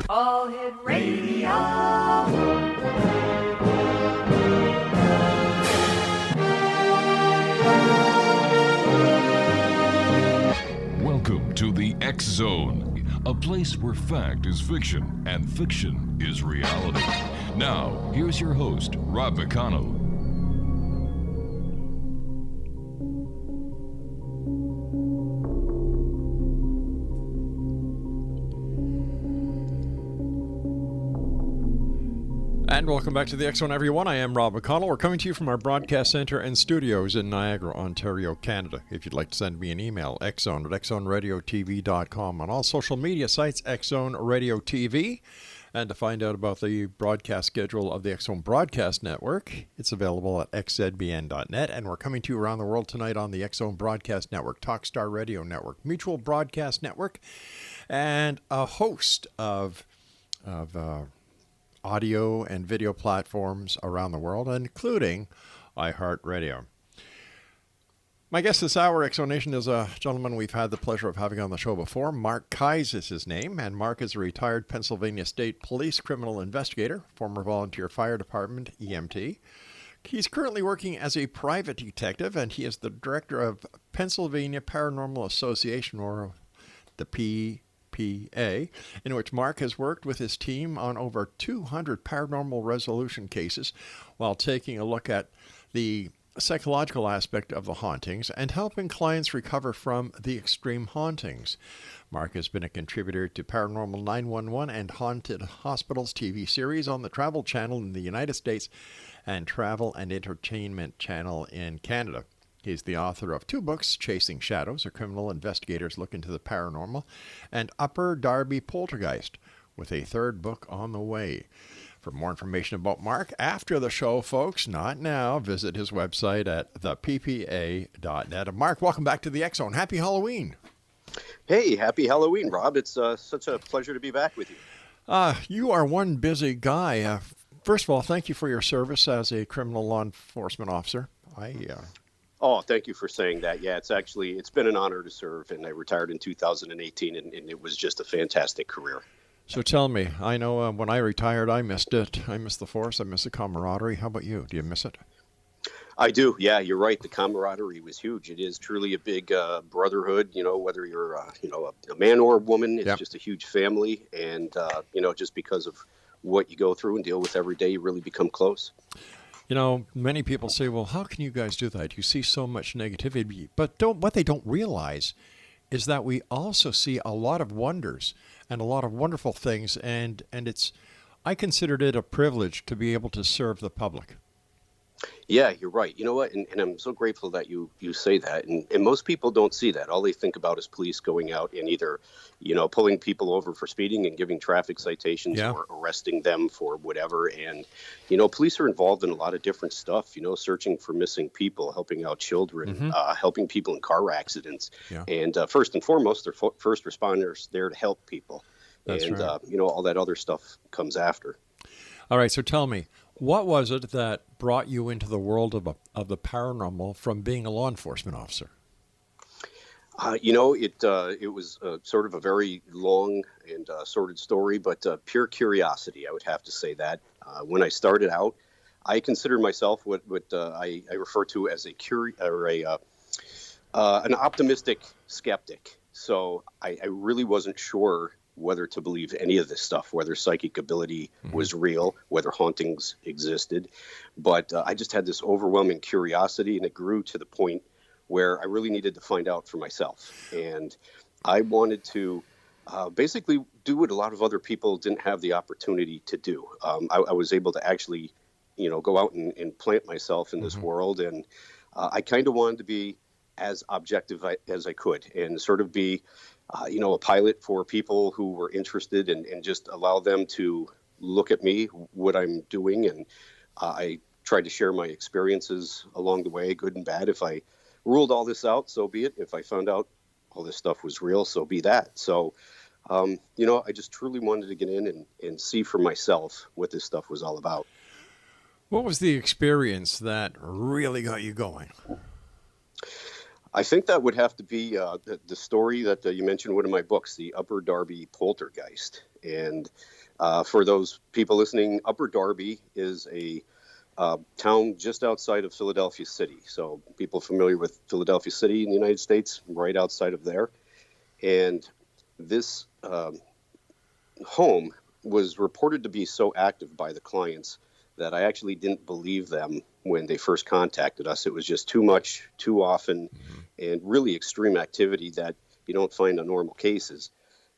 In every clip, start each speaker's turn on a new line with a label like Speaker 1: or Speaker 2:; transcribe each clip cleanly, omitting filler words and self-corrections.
Speaker 1: All Hit Radio.
Speaker 2: Welcome to the X Zone, a place where fact is fiction and fiction is reality. Now, here's your host, Rob McConnell.
Speaker 3: And welcome back to the X Zone, everyone. I am Rob McConnell. We're coming to you from our broadcast center and studios in Niagara, Ontario, Canada. If you'd like to send me an email, xzone@xzoneradiotv.com. On all social media sites, X Zone Radio TV. And to find out about the broadcast schedule of the X Zone Broadcast Network, it's available at xzbn.net. And we're coming to you around the world tonight on the X Zone Broadcast Network, Talkstar Radio Network, Mutual Broadcast Network, and a host of audio and video platforms around the world, including iHeartRadio. My guest this hour, X Zone Nation, is a gentleman we've had the pleasure of having on the show before. Mark KEYES is his name, and Mark is a retired Pennsylvania State Police criminal investigator, former volunteer fire department, EMT. He's currently working as a private detective, and he is the director of Pennsylvania Paranormal Association, or the PPA, in which Mark has worked with his team on over 200 paranormal resolution cases while taking a look at the psychological aspect of the hauntings and helping clients recover from the extreme hauntings. Mark has been a contributor to Paranormal 911 and Haunted Hospitals TV series on the Travel Channel in the United States and Travel and Entertainment Channel in Canada. He's the author of two books, Chasing Shadows, A Criminal Investigator's Look into the Paranormal, and Upper Darby Poltergeist, with a third book on the way. For more information about Mark after the show, folks, not now, visit his website at theppa.net. Mark, welcome back to the X Zone. Happy Halloween.
Speaker 4: Hey, happy Halloween, Rob. It's such a pleasure to be back with you.
Speaker 3: You are one busy guy. First of all, thank you for your service as a criminal law enforcement officer.
Speaker 4: Oh, thank you for saying that. Yeah, it's been an honor to serve, and I retired in 2018, and it was just a fantastic career.
Speaker 3: So tell me, I know when I retired, I missed it. I missed the force. I missed the camaraderie. How about you? Do you miss it?
Speaker 4: I do. Yeah, you're right. The camaraderie was huge. It is truly a big brotherhood, whether you're, a man or a woman. It's just a huge family. And, just because of what you go through and deal with every day, you really become close.
Speaker 3: Many people say, well, how can you guys do that? You see so much negativity. But what they don't realize is that we also see a lot of wonders and a lot of wonderful things. And I considered it a privilege to be able to serve the public.
Speaker 4: Yeah, you're right. You know what? And I'm so grateful that you say that. And most people don't see that. All they think about is police going out and either, pulling people over for speeding and giving traffic citations or arresting them for whatever. And, police are involved in a lot of different stuff, searching for missing people, helping out children, helping people in car accidents. Yeah. And first and foremost, they're first responders there to help people.
Speaker 3: That's
Speaker 4: and,
Speaker 3: right.
Speaker 4: All that other stuff comes after.
Speaker 3: All right. So tell me, what was it that brought you into the world of the paranormal from being a law enforcement officer?
Speaker 4: It was sort of a very long and sordid story, but pure curiosity, I would have to say that. When I started out, I considered myself what I refer to as an optimistic skeptic. So I really wasn't sure whether to believe any of this stuff, whether psychic ability was real, whether hauntings existed. But I just had this overwhelming curiosity, and it grew to the point where I really needed to find out for myself. And I wanted to basically do what a lot of other people didn't have the opportunity to do. I was able to actually, go out and plant myself in this world. And I kind of wanted to be as objective as I could and sort of be a pilot for people who were interested and just allow them to look at me, what I'm doing. And I tried to share my experiences along the way, good and bad. If I ruled all this out, so be it. If I found out all this stuff was real, so be that. So, I just truly wanted to get in and see for myself what this stuff was all about.
Speaker 3: What was the experience that really got you going?
Speaker 4: I think that would have to be the story that you mentioned in one of my books, the Upper Darby Poltergeist. And for those people listening, Upper Darby is a town just outside of Philadelphia City. So people familiar with Philadelphia City in the United States, right outside of there. And this home was reported to be so active by the clients that I actually didn't believe them when they first contacted us. It was just too much, too often, and really extreme activity that you don't find on normal cases.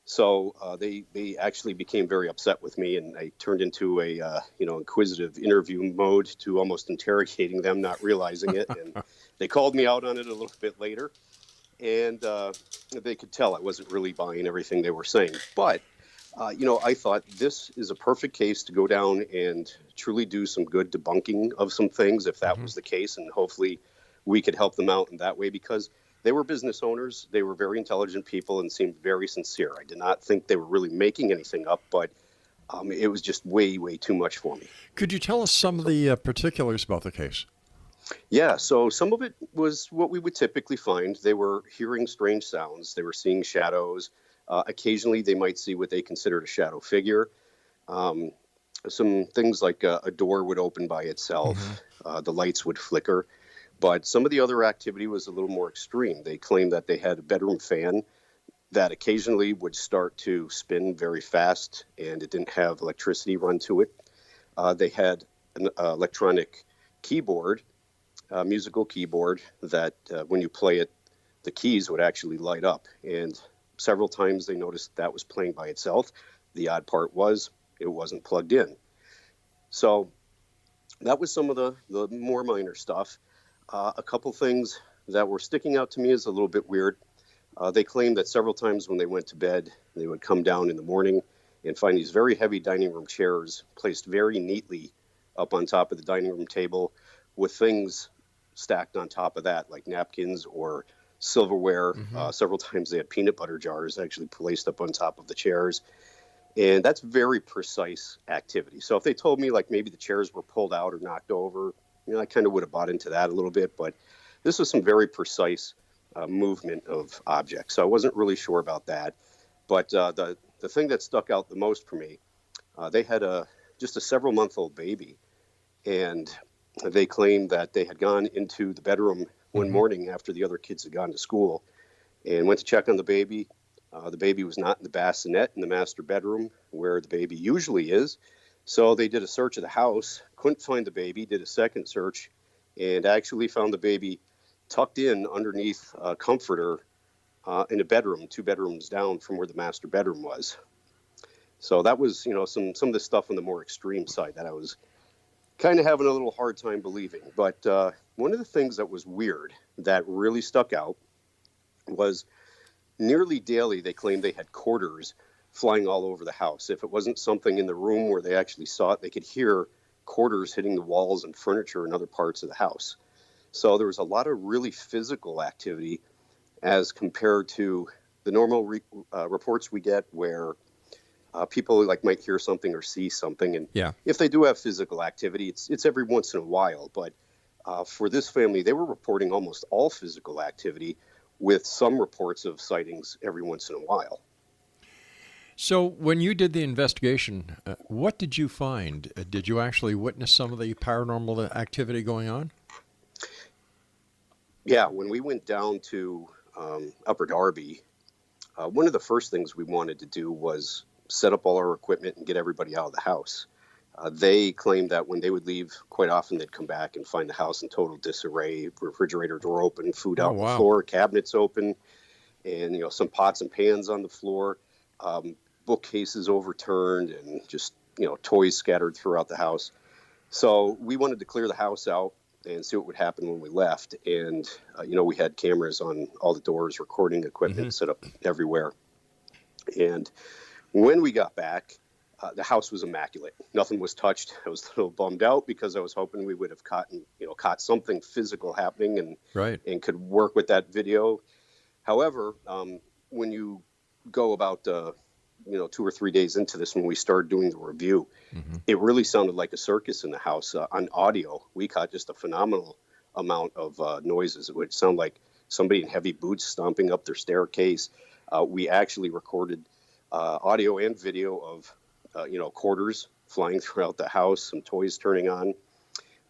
Speaker 4: So they actually became very upset with me, and I turned into a inquisitive interview mode to almost interrogating them, not realizing it. And they called me out on it a little bit later, and they could tell I wasn't really buying everything they were saying. But I thought this is a perfect case to go down and truly do some good debunking of some things, if that was the case, and hopefully we could help them out in that way, because they were business owners. They were very intelligent people and seemed very sincere. I did not think they were really making anything up, but it was just way, way too much for me.
Speaker 3: Could you tell us some of the particulars about the case?
Speaker 4: Yeah, so some of it was what we would typically find. They were hearing strange sounds. They were seeing shadows. Occasionally, they might see what they considered a shadow figure. Some things like a door would open by itself. The lights would flicker. But some of the other activity was a little more extreme. They claimed that they had a bedroom fan that occasionally would start to spin very fast, and it didn't have electricity run to it. They had an electronic keyboard, musical keyboard, that when you play it, the keys would actually light up. And several times they noticed that was playing by itself. The odd part was it wasn't plugged in. So that was some of the more minor stuff. A couple things that were sticking out to me as a little bit weird. They claimed that several times when they went to bed, they would come down in the morning and find these very heavy dining room chairs placed very neatly up on top of the dining room table with things stacked on top of that, like napkins or silverware. Several times they had peanut butter jars actually placed up on top of the chairs. And that's very precise activity. So if they told me like maybe the chairs were pulled out or knocked over, I kind of would have bought into that a little bit. But this was some very precise movement of objects. So I wasn't really sure about that. But the thing that stuck out the most for me, they had just a several-month-old baby. And they claimed that they had gone into the bedroom one morning after the other kids had gone to school and went to check on the baby. The baby was not in the bassinet in the master bedroom where the baby usually is. So they did a search of the house, couldn't find the baby, did a second search, and actually found the baby tucked in underneath a comforter in a bedroom, 2 bedrooms down from where the master bedroom was. So that was, some of the stuff on the more extreme side that I was kind of having a little hard time believing. But one of the things that was weird that really stuck out was nearly daily they claimed they had quarters flying all over the house. If it wasn't something in the room where they actually saw it, they could hear quarters hitting the walls and furniture in other parts of the house. So there was a lot of really physical activity as compared to the normal reports we get where people might hear something or see something. And if they do have physical activity, it's every once in a while. But for this family, they were reporting almost all physical activity with some reports of sightings every once in a while.
Speaker 3: So when you did the investigation, what did you find? Did you actually witness some of the paranormal activity going on?
Speaker 4: Yeah, when we went down to Upper Darby, one of the first things we wanted to do was set up all our equipment and get everybody out of the house. They claimed that when they would leave, quite often they'd come back and find the house in total disarray, refrigerator door open, food out on the floor, cabinets open, and some pots and pans on the floor, bookcases overturned, and just toys scattered throughout the house. So we wanted to clear the house out and see what would happen when we left. And we had cameras on all the doors, recording equipment set up everywhere. And when we got back, the house was immaculate. Nothing was touched. I was a little bummed out because I was hoping we would have caught something physical happening and could work with that video. However, when you go about 2 or 3 days into this, when we started doing the review, it really sounded like a circus in the house. On audio, we caught just a phenomenal amount of noises. It would sound like somebody in heavy boots stomping up their staircase. We actually recorded audio and video of, quarters flying throughout the house, some toys turning on.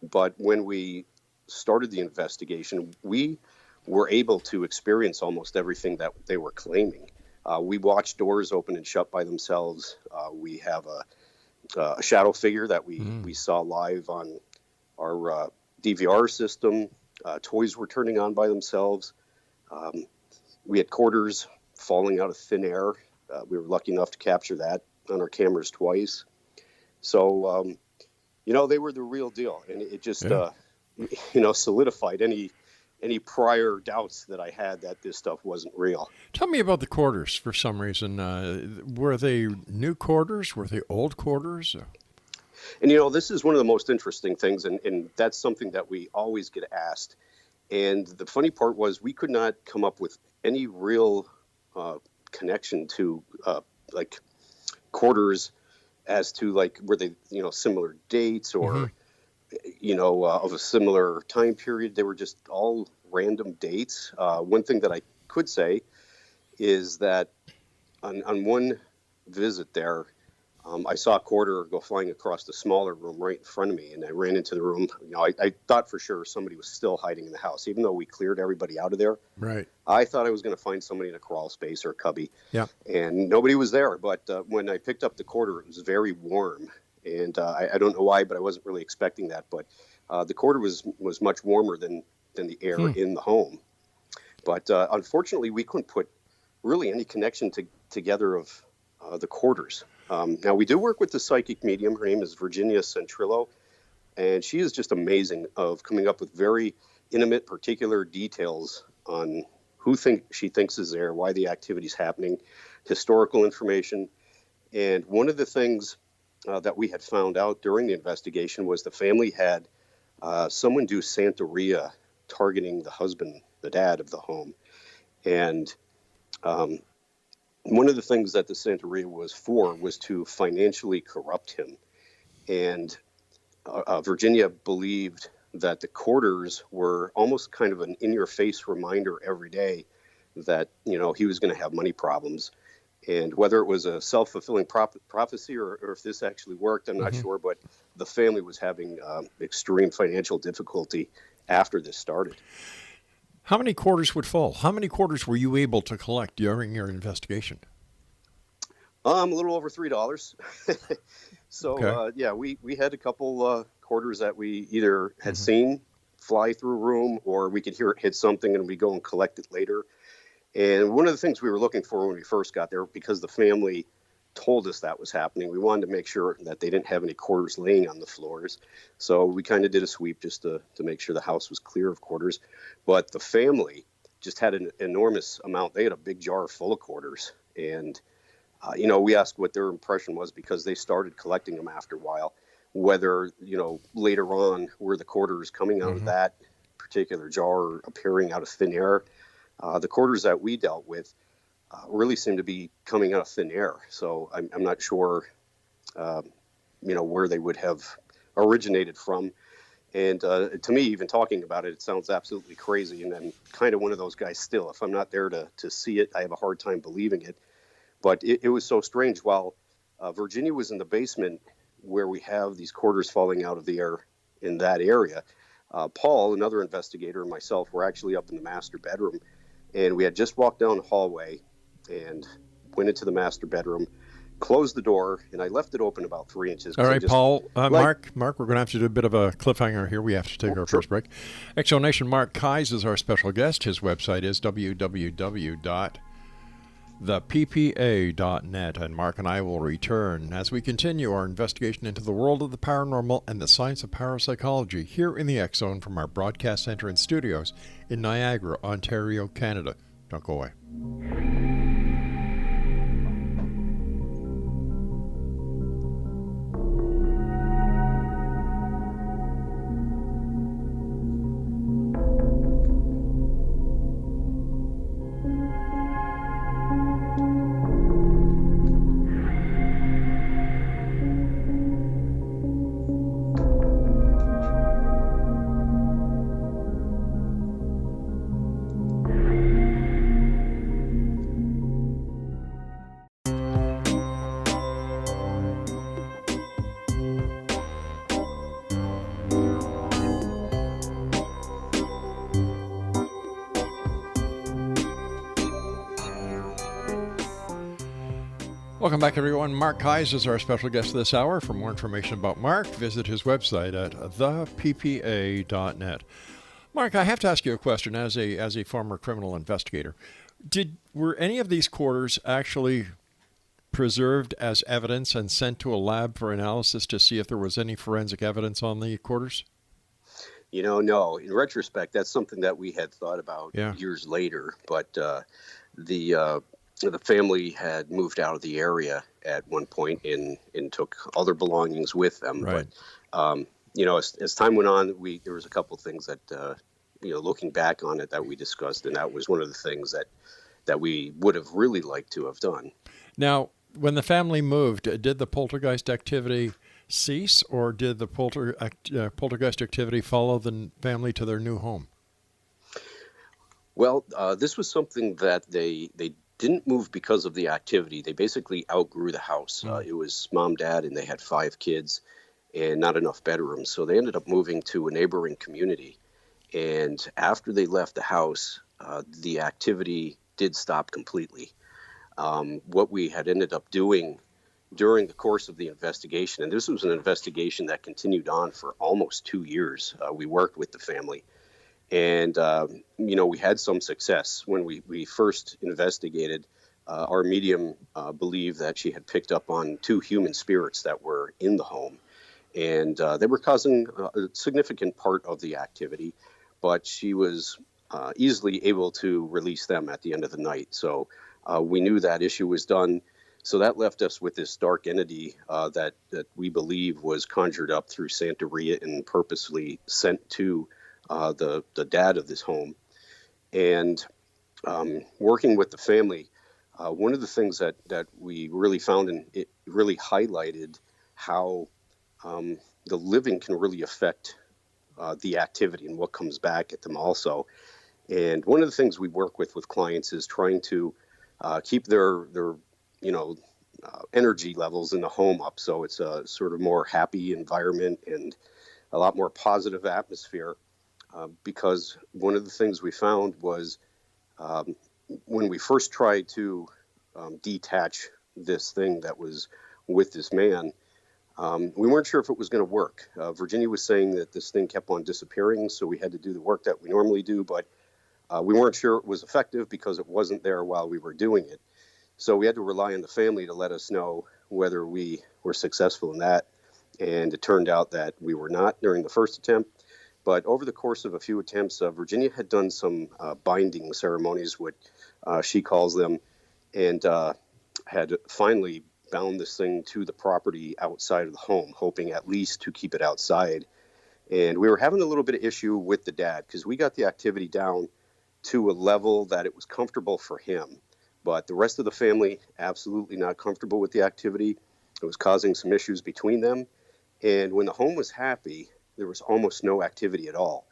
Speaker 4: But when we started the investigation, we were able to experience almost everything that they were claiming. We watched doors open and shut by themselves. We have a shadow figure that we saw live on our DVR system. Toys were turning on by themselves. We had quarters falling out of thin air. We were lucky enough to capture that on our cameras twice. So, they were the real deal. And it just, solidified any prior doubts that I had that this stuff wasn't real.
Speaker 3: Tell me about the quarters for some reason. Were they new quarters? Were they old quarters?
Speaker 4: And, this is one of the most interesting things, and that's something that we always get asked. And the funny part was we could not come up with any real connection to, quarters as to, were they, similar dates or, of a similar time period. They were just all random dates. One thing that I could say is that on one visit there, I saw a quarter go flying across the smaller room right in front of me, and I ran into the room. I thought for sure somebody was still hiding in the house, even though we cleared everybody out of there.
Speaker 3: Right.
Speaker 4: I thought I was going to find somebody in a crawl space or a cubby.
Speaker 3: Yeah.
Speaker 4: And nobody was there. But when I picked up the quarter, it was very warm. And I don't know why, but I wasn't really expecting that. But the quarter was much warmer than the air in the home. But unfortunately, we couldn't put really any connection together of the quarters. Now, we do work with the psychic medium. Her name is Virginia Centrillo, and she is just amazing of coming up with very intimate, particular details on who she thinks is there, why the activity is happening, historical information. And one of the things that we had found out during the investigation was the family had someone do Santeria targeting the husband, the dad of the home. And one of the things that the Santeria was for was to financially corrupt him. And Virginia believed that the quarters were almost kind of an in-your-face reminder every day that, he was going to have money problems. And whether it was a self-fulfilling prophecy or if this actually worked, I'm not sure. But the family was having extreme financial difficulty after this started.
Speaker 3: How many quarters would fall? How many quarters were you able to collect during your investigation?
Speaker 4: A little over $3. So,
Speaker 3: okay.
Speaker 4: We had a couple quarters that we either had seen fly through a room or we could hear it hit something and we go and collect it later. And one of the things we were looking for when we first got there, because the family told us that was happening, we wanted to make sure that they didn't have any quarters laying on the floors. So we kind of did a sweep just to make sure the house was clear of quarters. But the family just had an enormous amount. They had a big jar full of quarters. And, we asked what their impression was because they started collecting them after a while, whether, later on were the quarters coming out of that particular jar or appearing out of thin air. The quarters that we dealt with really seemed to be coming out of thin air. So I'm not sure, where they would have originated from. And to me, even talking about it, it sounds absolutely crazy. And I'm kind of one of those guys still. If I'm not there to see it, I have a hard time believing it. But it was so strange. While Virginia was in the basement where we have these quarters falling out of the air in that area, Paul, another investigator, and myself were actually up in the master bedroom. And we had just walked down the hallway and went into the master bedroom, closed the door, and I left it open about 3 inches.
Speaker 3: All right, Paul. Mark, we're going to have to do a bit of a cliffhanger here. We have to take our first break. Exonation Mark KEYES is our special guest. His website is www.theppa.net, and Mark and I will return as we continue our investigation into the world of the paranormal and the science of parapsychology here in the X Zone from our broadcast center and studios in Niagara, Ontario, Canada. Don't go away. Welcome back, everyone. Mark KEYES is our special guest this hour. For more information about Mark, visit his website at theppa.net. Mark, I have to ask you a question as a former criminal investigator. Were any of these quarters actually preserved as evidence and sent to a lab for analysis to see if there was any forensic evidence on the quarters?
Speaker 4: No. In retrospect, that's something that we had thought about years later. But the family had moved out of the area at one point and took all their belongings with them.
Speaker 3: Right.
Speaker 4: But as time went on, there was a couple of things that looking back on it that we discussed, and that was one of the things that we would have really liked to have done.
Speaker 3: Now, when the family moved, did the poltergeist activity cease, or did the poltergeist activity follow the family to their new home?
Speaker 4: Well, this was something that they didn't move because of the activity. They basically outgrew the house. It was mom, dad, and they had 5 kids and not enough bedrooms. So they ended up moving to a neighboring community. And after they left the house, the activity did stop completely. What we had ended up doing during the course of the investigation, and this was an investigation that continued on for almost 2 years, we worked with the family. And, we had some success. When we first investigated, our medium believed that she had picked up on 2 human spirits that were in the home. And they were causing a significant part of the activity, but she was easily able to release them at the end of the night. So we knew that issue was done. So that left us with this dark entity that we believe was conjured up through Santeria and purposely sent to the dad of this home. And working with the family, one of the things that we really found, and it really highlighted how the living can really affect the activity and what comes back at them also. And one of the things we work with clients is trying to keep their energy levels in the home up. So it's a sort of more happy environment and a lot more positive atmosphere. Because one of the things we found was when we first tried to detach this thing that was with this man, we weren't sure if it was going to work. Virginia was saying that this thing kept on disappearing, so we had to do the work that we normally do, but we weren't sure it was effective because it wasn't there while we were doing it. So we had to rely on the family to let us know whether we were successful in that, and it turned out that we were not during the first attempt. But over the course of a few attempts, Virginia had done some binding ceremonies, what she calls them, and had finally bound this thing to the property outside of the home, hoping at least to keep it outside. And we were having a little bit of issue with the dad because we got the activity down to a level that it was comfortable for him. But the rest of the family, absolutely not comfortable with the activity. It was causing some issues between them. And when the home was happy, there was almost no activity at all.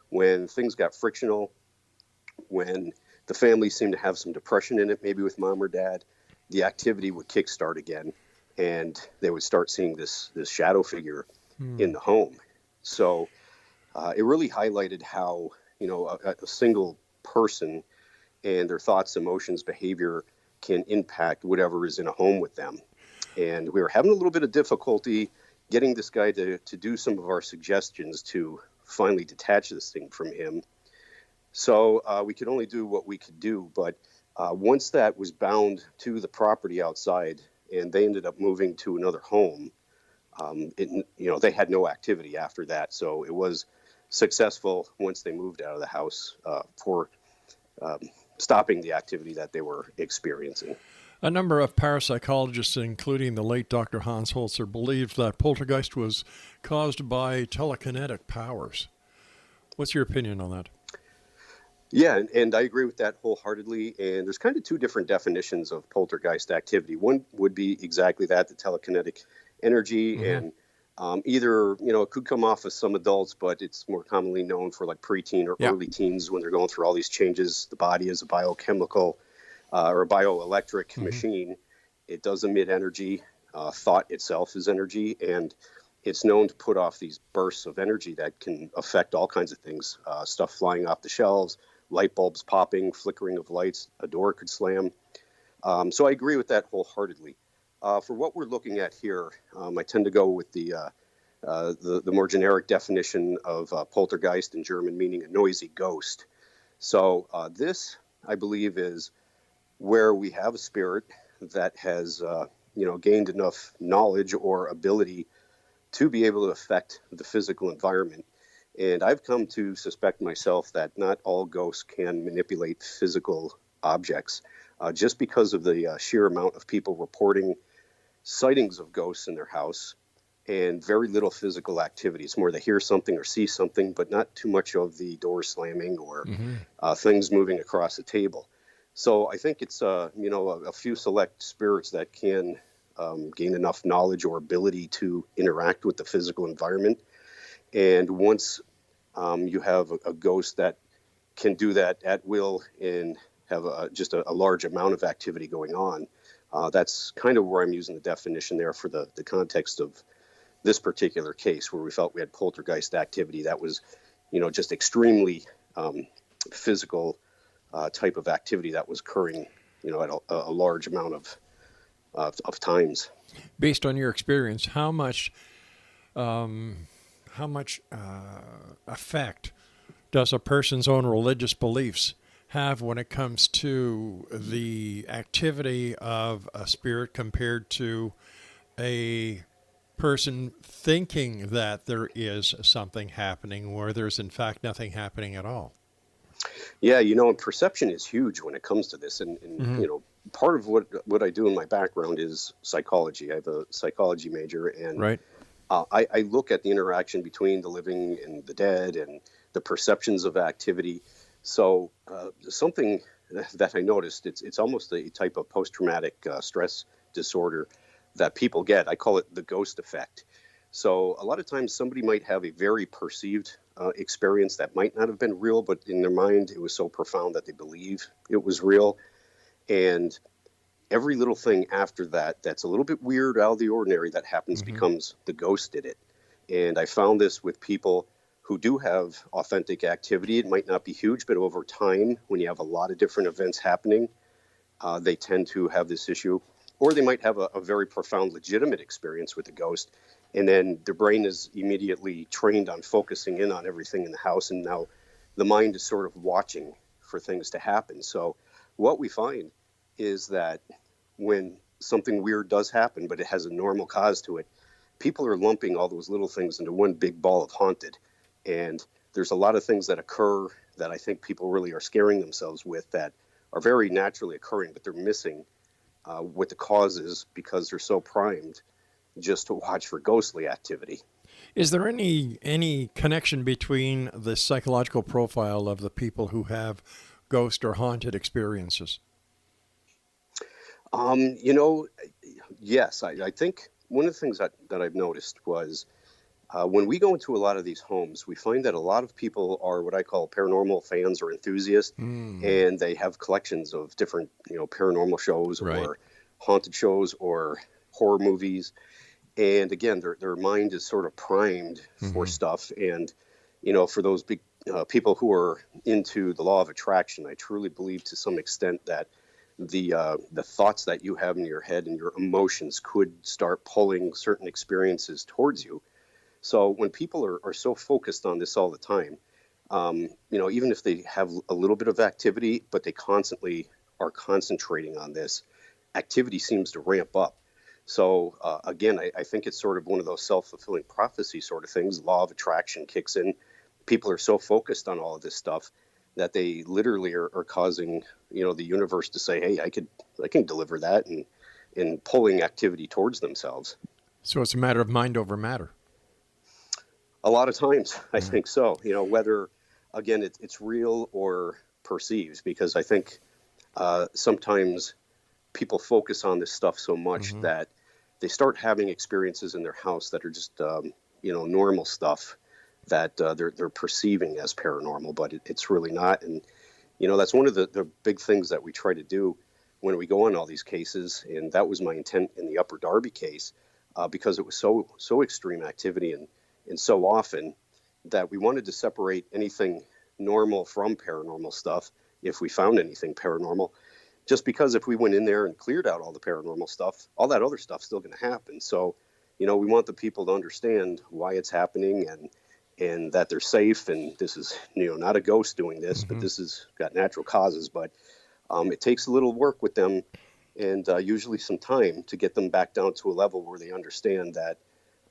Speaker 4: When things got frictional, when the family seemed to have some depression in it, maybe with mom or dad, the activity would kickstart again, and they would start seeing this shadow figure in the home. So it really highlighted how a single person and their thoughts, emotions, behavior can impact whatever is in a home with them. And we were having a little bit of difficulty getting this guy to do some of our suggestions to finally detach this thing from him. So we could only do what we could do. But once that was bound to the property outside and they ended up moving to another home, they had no activity after that. So it was successful once they moved out of the house for stopping the activity that they were experiencing.
Speaker 3: A number of parapsychologists, including the late Dr. Hans Holzer, believed that poltergeist was caused by telekinetic powers. What's your opinion on that?
Speaker 4: Yeah, and I agree with that wholeheartedly. And there's kind of 2 different definitions of poltergeist activity. One would be exactly that, the telekinetic energy. Mm-hmm. And either, it could come off of some adults, but it's more commonly known for like preteen or early teens when they're going through all these changes. The body is a biochemical or a bioelectric machine. It does emit energy. Thought itself is energy, and it's known to put off these bursts of energy that can affect all kinds of things. Stuff flying off the shelves, light bulbs popping, flickering of lights, a door could slam. So I agree with that wholeheartedly. For what we're looking at here, I tend to go with the more generic definition of poltergeist in German, meaning a noisy ghost. So this, I believe, is where we have a spirit that has, gained enough knowledge or ability to be able to affect the physical environment. And I've come to suspect myself that not all ghosts can manipulate physical objects, just because of the sheer amount of people reporting sightings of ghosts in their house and very little physical activity. It's more they hear something or see something, but not too much of the door slamming or things moving across the table. So I think it's a few select spirits that can gain enough knowledge or ability to interact with the physical environment. And once you have a ghost that can do that at will and have just a large amount of activity going on, that's kind of where I'm using the definition there for the context of this particular case, where we felt we had poltergeist activity that was, just extremely physical type of activity that was occurring, at a large amount of times.
Speaker 3: Based on your experience, how much effect does a person's own religious beliefs have when it comes to the activity of a spirit compared to a person thinking that there is something happening where there's in fact nothing happening at all?
Speaker 4: Yeah, and perception is huge when it comes to this. And part of what I do in my background is psychology. I have a psychology major, and
Speaker 3: Right.
Speaker 4: I look at the interaction between the living and the dead and the perceptions of activity. So something that I noticed, it's almost a type of post-traumatic stress disorder that people get. I call it the ghost effect. So a lot of times somebody might have a very perceived experience that might not have been real, but in their mind it was so profound that they believe it was real. And every little thing after that that's a little bit weird, out of the ordinary, that happens becomes the ghost did it. And I found this with people who do have authentic activity. It might not be huge, but over time, when you have a lot of different events happening, they tend to have this issue. Or they might have a very profound, legitimate experience with the ghost, and then their brain is immediately trained on focusing in on everything in the house, and now the mind is sort of watching for things to happen. So what we find is that when something weird does happen, but it has a normal cause to it, people are lumping all those little things into one big ball of haunted. And there's a lot of things that occur that I think people really are scaring themselves with that are very naturally occurring, but they're missing what the cause is because they're so primed just to watch for ghostly activity.
Speaker 3: Is there any connection between the psychological profile of the people who have ghost or haunted experiences?
Speaker 4: Yes, I think one of the things that I've noticed was when we go into a lot of these homes, we find that a lot of people are what I call paranormal fans or enthusiasts, and they have collections of different, paranormal shows
Speaker 3: Right.
Speaker 4: or haunted shows or horror movies. And again, their mind is sort of primed for stuff. And, for those big people who are into the law of attraction, I truly believe to some extent that the thoughts that you have in your head and your emotions could start pulling certain experiences towards you. So when people are so focused on this all the time, even if they have a little bit of activity, but they constantly are concentrating on this, activity seems to ramp up. So again, I think it's sort of one of those self-fulfilling prophecy sort of things. Law of attraction kicks in. People are so focused on all of this stuff that they literally are causing, the universe to say, hey, I can deliver that, and pulling activity towards themselves.
Speaker 3: So it's a matter of mind over matter.
Speaker 4: A lot of times, I think so. Whether, again, it's real or perceived, because I think sometimes people focus on this stuff so much that they start having experiences in their house that are just, normal stuff that they're perceiving as paranormal, but it's really not. And, that's one of the big things that we try to do when we go on all these cases. And that was my intent in the Upper Darby case, because it was so extreme activity and so often that we wanted to separate anything normal from paranormal stuff if we found anything paranormal. just because if we went in there and cleared out all the paranormal stuff, all that other stuff's still going to happen. So, we want the people to understand why it's happening and that they're safe. And this is, not a ghost doing this, but this has got natural causes. But it takes a little work with them and usually some time to get them back down to a level where they understand that,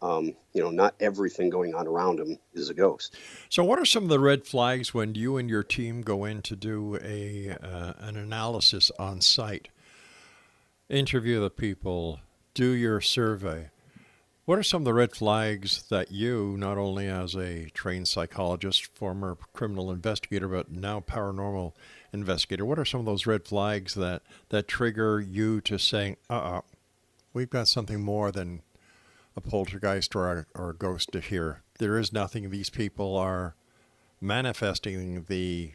Speaker 4: not everything going on around them is a ghost.
Speaker 3: So what are some of the red flags when you and your team go in to do an analysis on site? Interview the people, do your survey. What are some of the red flags that you, not only as a trained psychologist, former criminal investigator, but now paranormal investigator, what are some of those red flags that trigger you to saying, we've got something more than a poltergeist or a ghost to hear. There is nothing. These people are manifesting the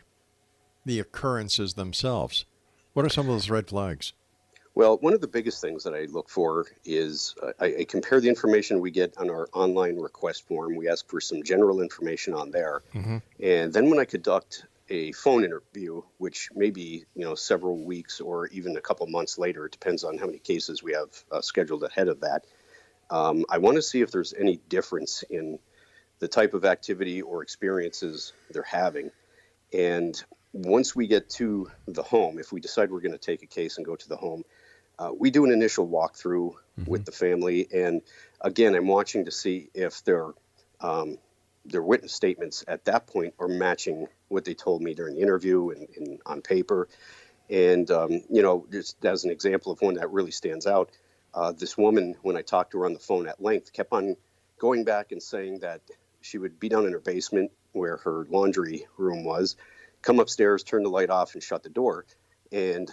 Speaker 3: occurrences themselves. What are some of those red flags?
Speaker 4: Well, one of the biggest things that I look for is I compare the information we get on our online request form. We ask for some general information on there. And then when I conduct a phone interview, which may be, several weeks or even a couple months later, it depends on how many cases we have scheduled ahead of that. I want to see if there's any difference in the type of activity or experiences they're having. And once we get to the home, if we decide we're going to take a case and go to the home, we do an initial walkthrough with the family. And again, I'm watching to see if their witness statements at that point are matching what they told me during the interview and on paper. And, just as an example of one that really stands out, this woman, when I talked to her on the phone at length, kept on going back and saying that she would be down in her basement where her laundry room was, come upstairs, turn the light off, and shut the door. And,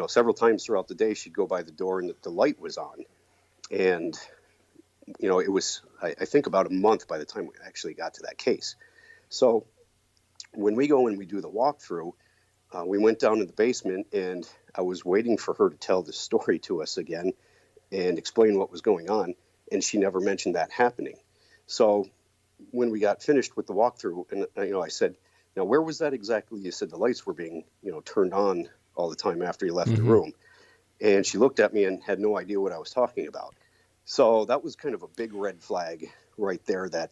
Speaker 4: several times throughout the day, she'd go by the door and the light was on. And, it was, I think, about a month by the time we actually got to that case. So when we go and we do the walkthrough, we went down in the basement and I was waiting for her to tell the story to us again and explain what was going on. And she never mentioned that happening. So when we got finished with the walkthrough, and, I said, now, where was that exactly? You said the lights were being, turned on all the time after you left the room. And she looked at me and had no idea what I was talking about. So that was kind of a big red flag right there that,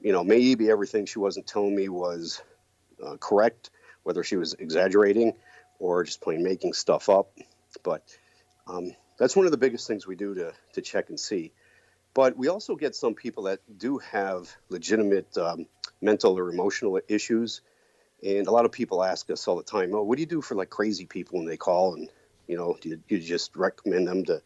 Speaker 4: maybe everything she wasn't telling me was correct, whether she was exaggerating or just plain making stuff up. But that's one of the biggest things we do to check and see. But we also get some people that do have legitimate mental or emotional issues. And a lot of people ask us all the time, what do you do for like crazy people when they call? And, do you just recommend them to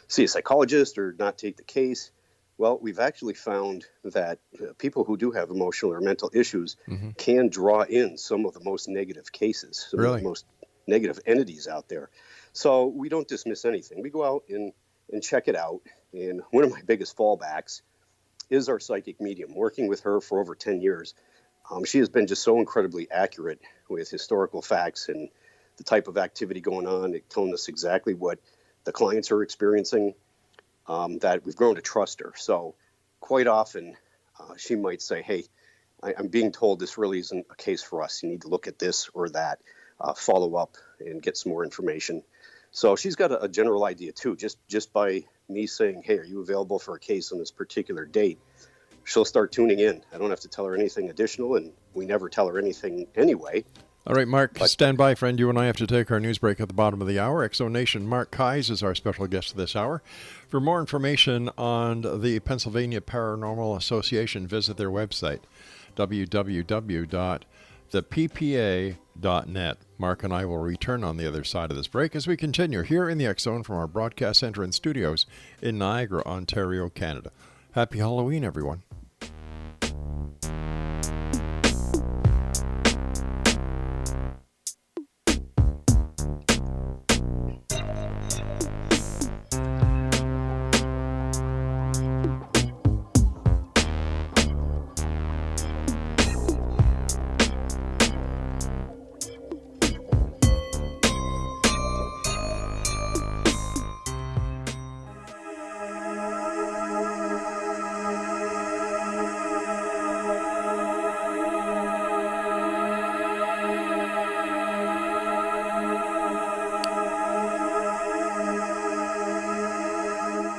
Speaker 4: see a psychologist or not take the case? Well, we've actually found that people who do have emotional or mental issues can draw in some of the most negative cases, some of the most negative entities out there. So we don't dismiss anything. We go out and check it out. And one of my biggest fallbacks is our psychic medium. Working with her for over 10 years, she has been just so incredibly accurate with historical facts and the type of activity going on, telling us exactly what the clients are experiencing, that we've grown to trust her. So quite often she might say, hey, I'm being told this really isn't a case for us. You need to look at this or that, follow up and get some more information. So she's got a general idea too, just by me saying, hey, are you available for a case on this particular date? She'll start tuning in. I don't have to tell her anything additional, and we never tell her anything anyway.
Speaker 3: All right, Mark, stand by, friend. You and I have to take our news break at the bottom of the hour. Exo Nation, Mark KEYES is our special guest this hour. For more information on the Pennsylvania Paranormal Association, visit their website, www.theppa.net. Mark and I will return on the other side of this break as we continue here in the X Zone from our broadcast center and studios in Niagara, Ontario, Canada. Happy Halloween, everyone.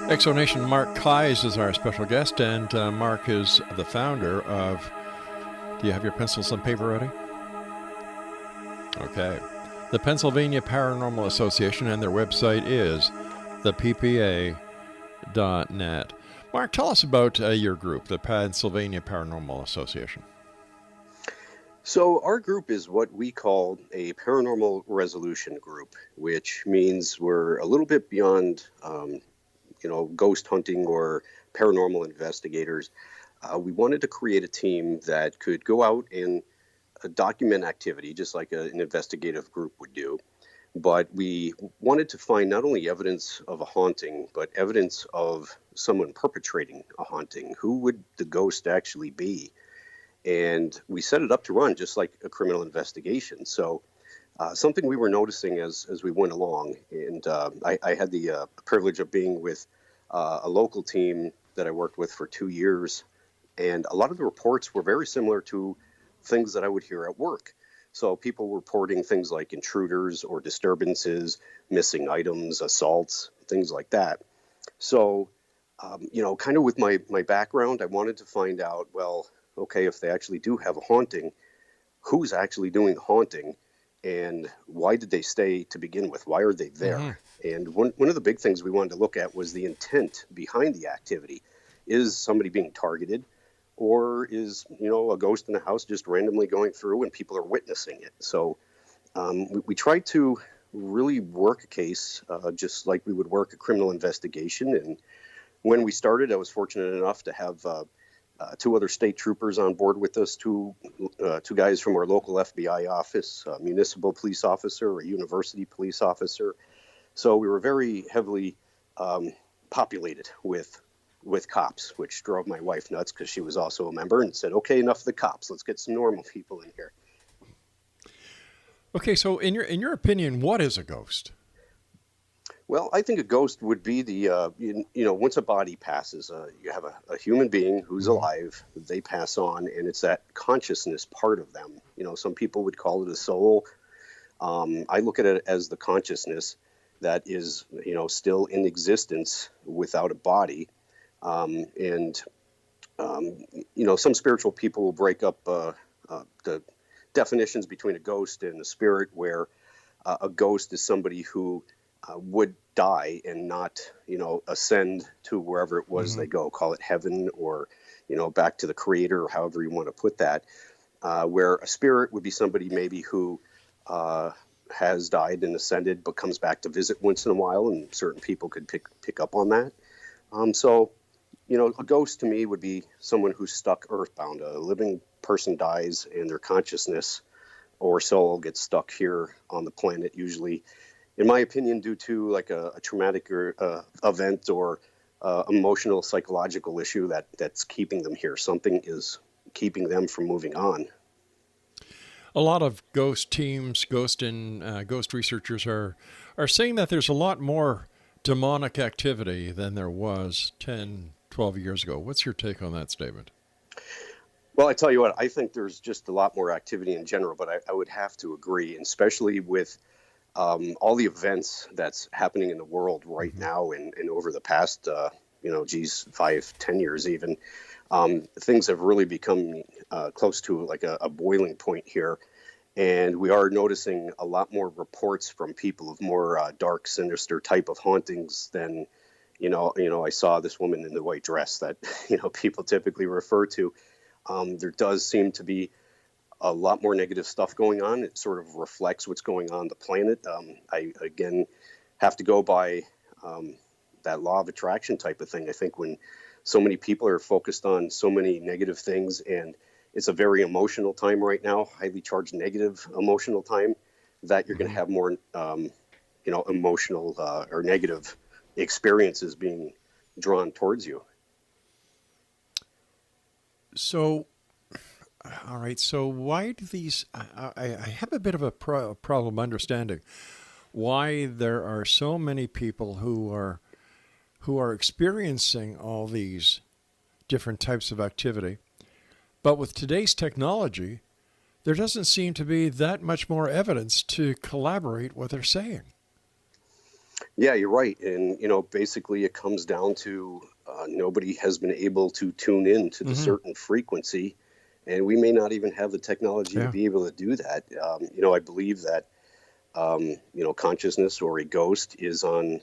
Speaker 3: Exonation Mark KEYES is our special guest, and Mark is the founder of, do you have your pencils and paper ready? Okay. The Pennsylvania Paranormal Association, and their website is theppa.net. Mark, tell us about your group, the Pennsylvania Paranormal Association.
Speaker 4: So our group is what we call a paranormal resolution group, which means we're a little bit beyond, ghost hunting or paranormal investigators. We wanted to create a team that could go out and document activity, just like an investigative group would do. But we wanted to find not only evidence of a haunting, but evidence of someone perpetrating a haunting. Who would the ghost actually be? And we set it up to run just like a criminal investigation. So something we were noticing as we went along, and I had the privilege of being with a local team that I worked with for 2 years, and a lot of the reports were very similar to things that I would hear at work. So people reporting things like intruders or disturbances, missing items, assaults, things like that. So, kind of with my background, I wanted to find out, well, okay, if they actually do have a haunting, who's actually doing the haunting, and why did they stay to begin with? Why are they there? Mm-hmm. And one of the big things we wanted to look at was the intent behind the activity. Is somebody being targeted, or is, a ghost in the house just randomly going through and people are witnessing it? So we tried to really work a case just like we would work a criminal investigation. And when we started, I was fortunate enough to have 2 other state troopers on board with us, two guys from our local FBI office, a municipal police officer, a university police officer. So we were very heavily populated with cops, which drove my wife nuts because she was also a member, and said, okay, enough of the cops. Let's get some normal people in here.
Speaker 3: Okay, so in your opinion, what is a ghost?
Speaker 4: Well, I think a ghost would be the, once a body passes, you have a human being who's alive, they pass on, and it's that consciousness part of them. Some people would call it a soul. I look at it as the consciousness that is, still in existence without a body. Some spiritual people will break up the definitions between a ghost and a spirit, where a ghost is somebody who would die and not, ascend to wherever it was they go, call it heaven or, back to the creator, or however you want to put that, where a spirit would be somebody maybe who has died and ascended but comes back to visit once in a while, and certain people could pick up on that. A ghost to me would be someone who's stuck earthbound. A living person dies and their consciousness or soul gets stuck here on the planet, usually, in my opinion, due to like a traumatic event or emotional, psychological issue that's keeping them here. Something is keeping them from moving on.
Speaker 3: A lot of ghost teams, ghost researchers are saying that there's a lot more demonic activity than there was 10, 12 years ago. What's your take on that statement?
Speaker 4: Well, I tell you what, I think there's just a lot more activity in general, but I would have to agree, and especially with all the events that's happening in the world right now and over the past, 5-10 years even, things have really become close to like a boiling point here. And we are noticing a lot more reports from people of more dark, sinister type of hauntings than, I saw this woman in the white dress that, people typically refer to. There does seem to be a lot more negative stuff going on. It sort of reflects what's going on the planet. I, again, have to go by that law of attraction type of thing. I think when so many people are focused on so many negative things, and it's a very emotional time right now, highly charged negative emotional time, that you're going to have more, emotional or negative experiences being drawn towards you.
Speaker 3: So, all right. So why do these, I have a bit of a problem understanding why there are so many people who are experiencing all these different types of activity. But with today's technology, there doesn't seem to be that much more evidence to corroborate what they're saying.
Speaker 4: Yeah, you're right. And, basically it comes down to nobody has been able to tune in to the certain frequency. And we may not even have the technology to
Speaker 3: Yeah.
Speaker 4: be able to do that. I believe that, consciousness or a ghost is on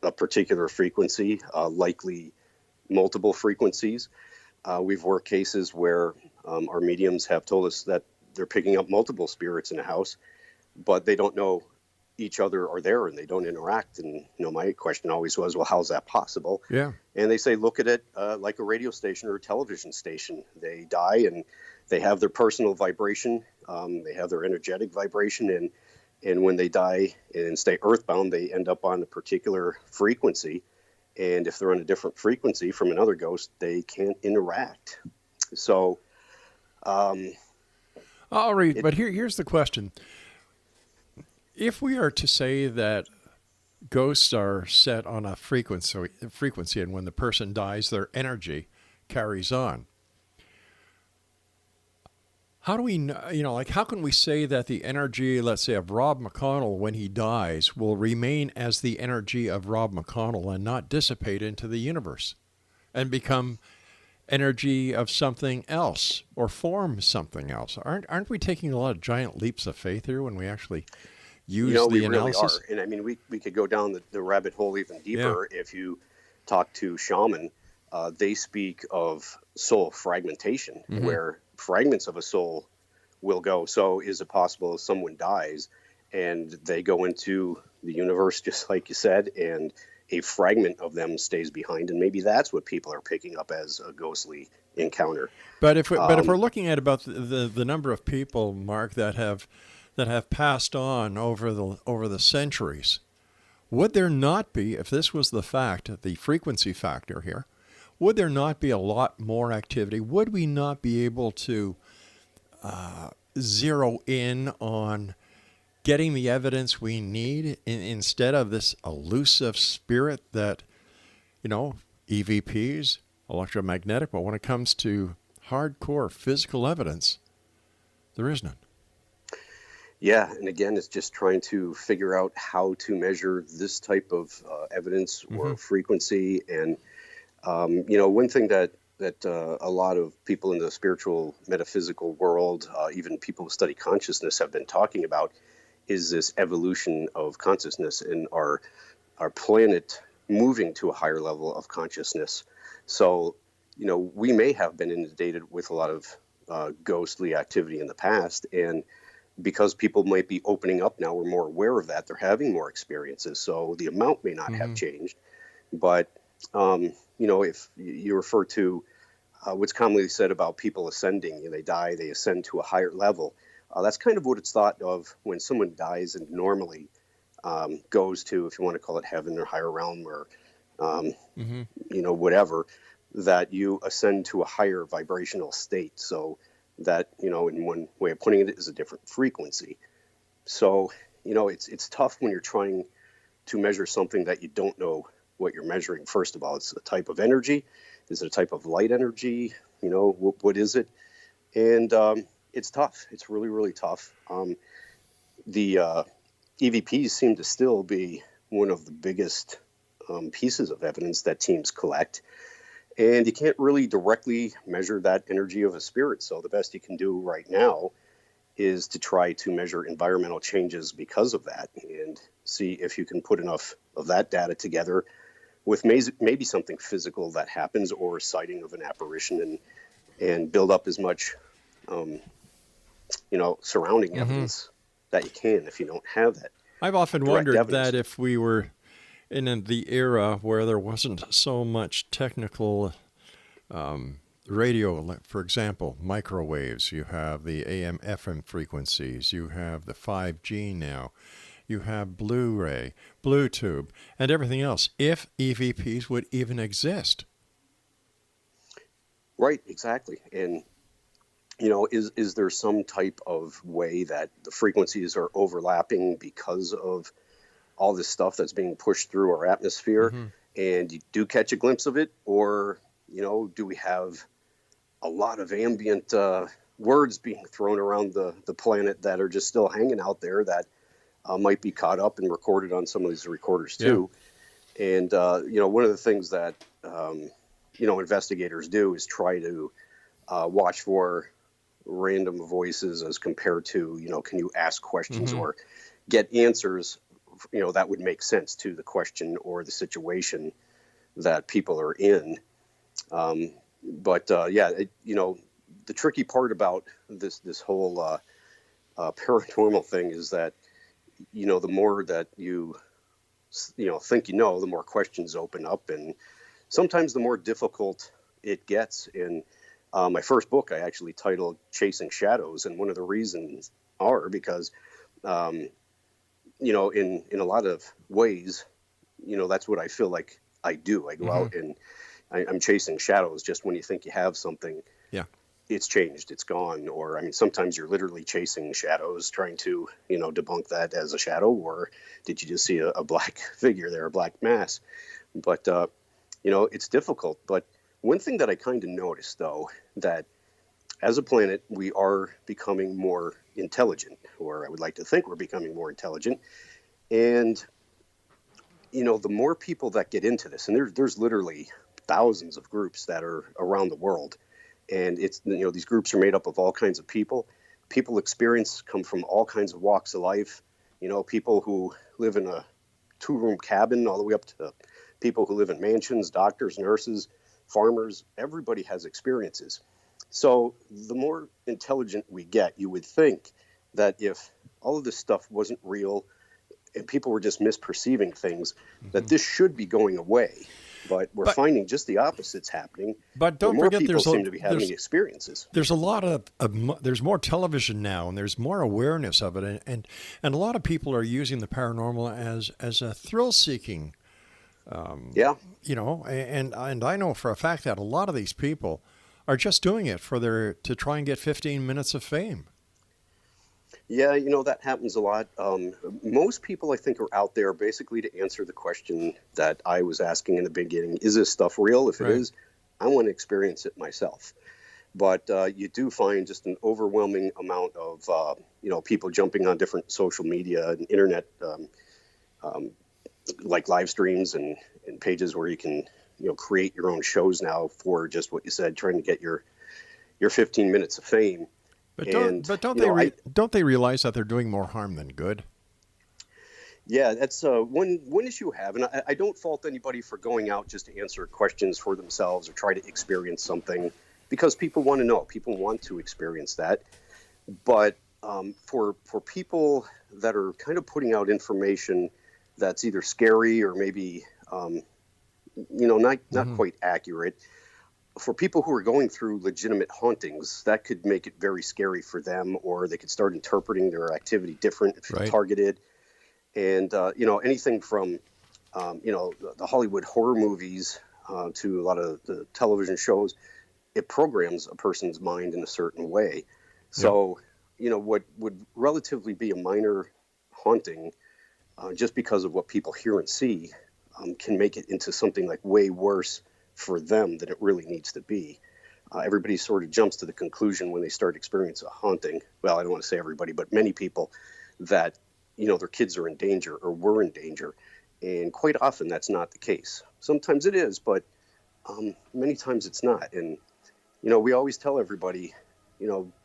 Speaker 4: a particular frequency, likely multiple frequencies. We've worked cases where our mediums have told us that they're picking up multiple spirits in a house, but they don't know each other are there and they don't interact. And my question always was, well, how's that possible?
Speaker 3: Yeah.
Speaker 4: And they say, look at it like a radio station or a television station. They die and they have their personal vibration. They have their energetic vibration, and when they die and stay earthbound, they end up on a particular frequency. And if they're on a different frequency from another ghost, they can't interact. So,
Speaker 3: All right, but here's the question. If we are to say that ghosts are set on a frequency, and when the person dies, their energy carries on, how do we know, how can we say that the energy, let's say, of Rob McConnell when he dies will remain as the energy of Rob McConnell and not dissipate into the universe and become energy of something else or form something else? Aren't we taking a lot of giant leaps of faith here when we actually use the
Speaker 4: we
Speaker 3: analysis?
Speaker 4: really are. And I mean, we could go down the rabbit hole even deeper. If you talk to shaman, they speak of soul fragmentation, where fragments of a soul will go. So is it possible if someone dies and they go into the universe, just like you said, and a fragment of them stays behind, and maybe that's what people are picking up as a ghostly encounter.
Speaker 3: But if we're looking at about the number of people, Mark, that have passed on over the centuries, would there not be, if this was the fact, the frequency factor here, would there not be a lot more activity? Would we not be able to zero in on getting the evidence we need instead of this elusive spirit that, EVPs, electromagnetic, but when it comes to hardcore physical evidence, there is none.
Speaker 4: Yeah, and again, it's just trying to figure out how to measure this type of evidence or frequency. And, one thing that a lot of people in the spiritual metaphysical world, even people who study consciousness, have been talking about is this evolution of consciousness and our planet moving to a higher level of consciousness. So, we may have been inundated with a lot of ghostly activity in the past, and because people might be opening up now, we're more aware of that. They're having more experiences, so the amount may not have changed. But if you refer to what's commonly said about people ascending, they die, they ascend to a higher level. That's kind of what it's thought of when someone dies and normally goes to, if you want to call it heaven or higher realm or, whatever, that you ascend to a higher vibrational state. So that, in one way of putting it, is a different frequency. So, it's tough when you're trying to measure something that you don't know what you're measuring. First of all, it's a type of energy. Is it a type of light energy? What is it? And it's tough. It's really, really tough. The EVPs seem to still be one of the biggest pieces of evidence that teams collect. And you can't really directly measure that energy of a spirit. So the best you can do right now is to try to measure environmental changes because of that and see if you can put enough of that data together with maybe something physical that happens or a sighting of an apparition and build up as much, surrounding evidence that you can if you don't have that.
Speaker 3: I've often
Speaker 4: direct
Speaker 3: wondered
Speaker 4: evidence.
Speaker 3: that if we were in the era where there wasn't so much technical radio, for example, microwaves, you have the AM, FM frequencies, you have the 5G now, you have Blu-ray, Bluetooth, and everything else, if EVPs would even exist.
Speaker 4: Right, exactly. And, is there some type of way that the frequencies are overlapping because of all this stuff that's being pushed through our atmosphere, and you do catch a glimpse of it? Or, do we have a lot of ambient words being thrown around the planet that are just still hanging out there that might be caught up and recorded on some of these recorders too. Yeah. And, one of the things that, investigators do is try to watch for random voices as compared to, can you ask questions or get answers, that would make sense to the question or the situation that people are in. The tricky part about this whole paranormal thing is that, the more that you think the more questions open up, and sometimes the more difficult it gets. In my first book, I actually titled Chasing Shadows, and one of the reasons are because, in a lot of ways, that's what I feel like I do. I go out and I'm chasing shadows. Just when you think you have something, it's changed, it's gone. Or, sometimes you're literally chasing shadows, trying to, debunk that as a shadow, or did you just see a black figure there, a black mass? But, it's difficult. But one thing that I kind of noticed, though, that as a planet, we are becoming more intelligent, or I would like to think we're becoming more intelligent. And, the more people that get into this, and there's literally thousands of groups that are around the world. And it's, these groups are made up of all kinds of people. People experience come from all kinds of walks of life. People who live in a 2-room cabin all the way up to people who live in mansions, doctors, nurses, farmers. Everybody has experiences. So the more intelligent we get, you would think that if all of this stuff wasn't real and people were just misperceiving things, that this should be going away. But we're finding just the opposite's happening.
Speaker 3: But don't forget,
Speaker 4: people seem to be having experiences.
Speaker 3: There's a lot of there's more television now, and there's more awareness of it, and a lot of people are using the paranormal as a thrill-seeking. And I know for a fact that a lot of these people are just doing it to try and get 15 minutes of fame.
Speaker 4: Yeah, that happens a lot. Most people, I think, are out there basically to answer the question that I was asking in the beginning. Is this stuff real? If it is, I want to experience it myself. But you do find just an overwhelming amount of, people jumping on different social media and internet, like live streams and pages where you can, create your own shows now for just what you said, trying to get your 15 minutes of fame.
Speaker 3: But don't they realize that they're doing more harm than good?
Speaker 4: Yeah, that's one issue I have, and I don't fault anybody for going out just to answer questions for themselves or try to experience something, because people want to know, people want to experience that. But for people that are kind of putting out information that's either scary or maybe not quite accurate. For people who are going through legitimate hauntings, that could make it very scary for them, or they could start interpreting their activity different if you're targeted. And, anything from, the Hollywood horror movies to a lot of the television shows, it programs a person's mind in a certain way. So, what would relatively be a minor haunting, just because of what people hear and see, can make it into something like way worse for them than it really needs to be. Everybody sort of jumps to the conclusion when they start experiencing a haunting. Well, I don't want to say everybody, but many people, that, their kids are in danger or were in danger. And quite often that's not the case. Sometimes it is, but many times it's not. And, we always tell everybody,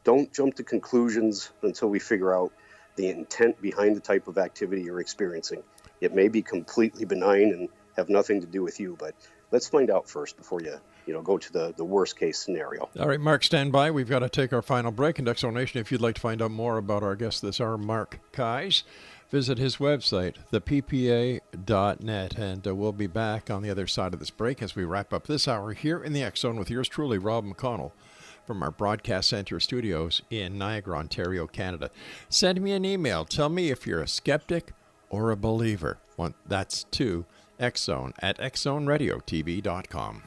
Speaker 4: don't jump to conclusions until we figure out the intent behind the type of activity you're experiencing. It may be completely benign and have nothing to do with you, but let's find out first before you go to the worst case scenario.
Speaker 3: All right, Mark, stand by. We've got to take our final break. And Exonation, if you'd like to find out more about our guest this hour, Mark KEYES, visit his website, theppa.net. And we'll be back on the other side of this break as we wrap up this hour here in the X Zone with yours truly, Rob McConnell, from our broadcast center studios in Niagara, Ontario, Canada. Send me an email. Tell me if you're a skeptic or a believer. That's to Xzone at xzoneradiotv.com.